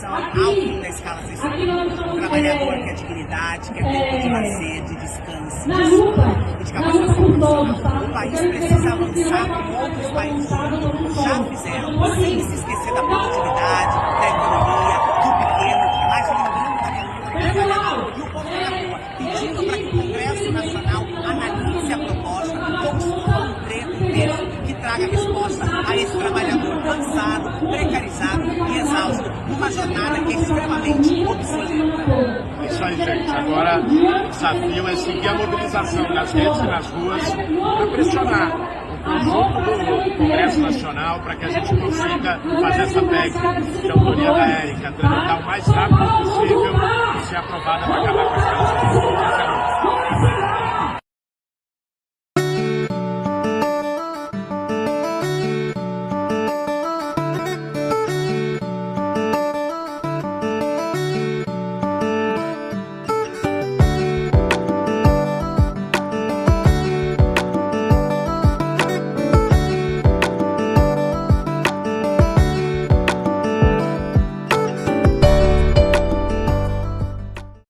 mobilização ao fim da escala 656. O trabalhador quer dignidade, quer tempo de lazer, de descanso, de sono e de capacitação profissional. O país precisa avançar como outros países do mundo já fizeram, sem se esquecer da produtividade, da economia, do pequeno, mas lembrando da minha trabalhador e o povo na rua, pedindo para que o Congresso Nacional analise a proposta, construa um texto que traga resposta a esse trabalhador cansado, precarizado e exausto, numa jornada que é extremamente obsoleta. É isso aí, gente. Agora o desafio é seguir a mobilização nas redes e nas ruas para pressionar o conjunto do Congresso Nacional para que a gente consiga fazer essa PEC de autoria da Érica, tramitar o mais rápido possível e ser aprovada para acabar com as causas.